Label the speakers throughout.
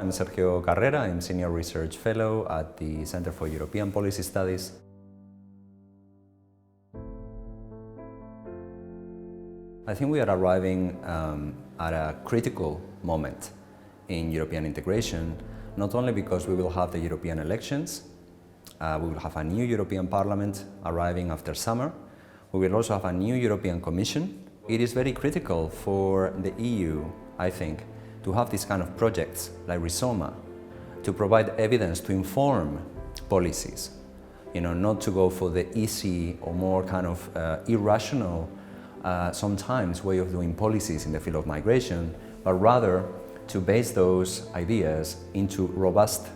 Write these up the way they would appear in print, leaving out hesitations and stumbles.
Speaker 1: I'm Sergio Carrera. I'm Senior Research Fellow at the Center for European Policy Studies. I think we are arriving at a critical moment in European integration, not only because we will have the European elections, we will have a new European Parliament arriving after summer, we will also have a new European Commission. It is very critical for the EU, I think, to have these kind of projects like ReSOMA, to provide evidence to inform policies, not to go for the easy or more kind of irrational sometimes way of doing policies in the field of migration, but rather to base those ideas into robust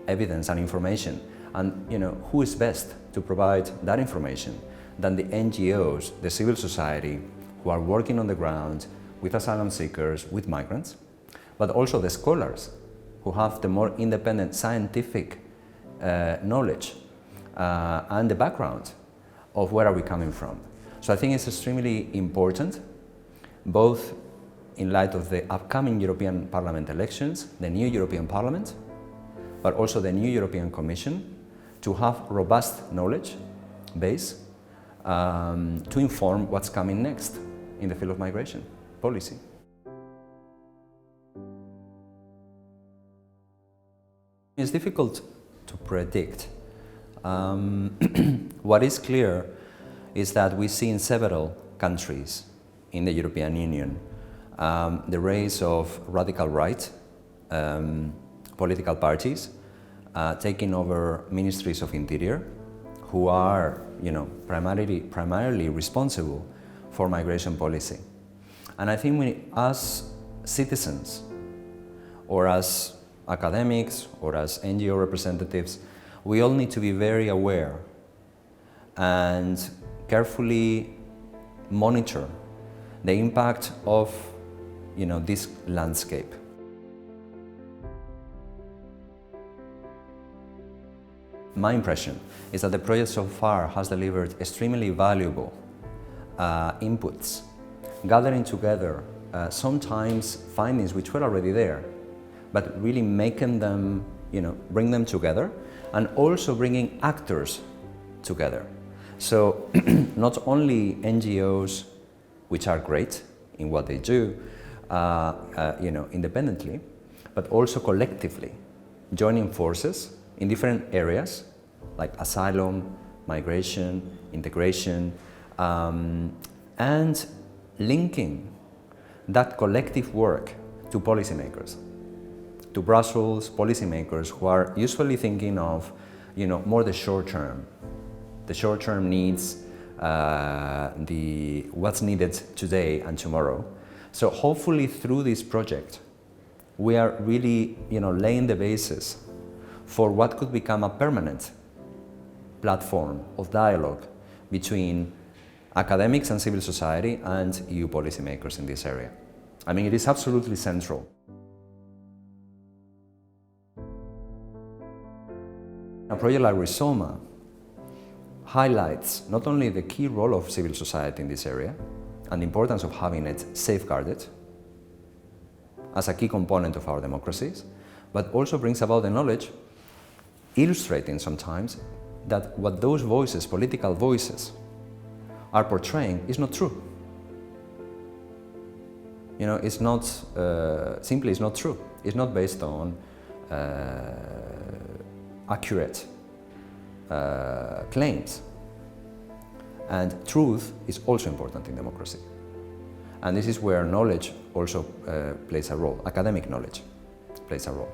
Speaker 1: evidence and information. And who is best to provide that information than the NGOs, the civil society, who are working on the ground with asylum seekers, with migrants, but also the scholars who have the more independent scientific knowledge and the background of where are we coming from. So I think it's extremely important, both in light of the upcoming European Parliament elections, the new European Parliament, but also the new European Commission, to have robust knowledge base to inform what's coming next in the field of migration policy. It's difficult to predict. What is clear is that we see in several countries in the European Union the rise of radical right political parties taking over ministries of interior, who are primarily responsible for migration policy. And I think we, as citizens, or as academics, or as NGO representatives, we all need to be very aware and carefully monitor the impact of this landscape. My impression is that the project so far has delivered extremely valuable inputs, gathering together sometimes findings which were already there, but really making them, bring them together, and also bringing actors together. So not only NGOs, which are great in what they do, independently, but also collectively joining forces in different areas like asylum, migration, integration, and linking that collective work to policymakers, to Brussels policymakers who are usually thinking of more the short term needs, what's needed today and tomorrow. So hopefully through this project we are really laying the basis for what could become a permanent platform of dialogue between academics and civil society and EU policymakers in this area. I mean, it is absolutely central. A project like ReSOMA highlights not only the key role of civil society in this area and the importance of having it safeguarded as a key component of our democracies, but also brings about the knowledge, illustrating sometimes that what those voices, political voices, are portraying is not true. It's not, simply it's not true. It's not based on accurate claims. And truth is also important in democracy. And this is where knowledge also plays a role, academic knowledge plays a role.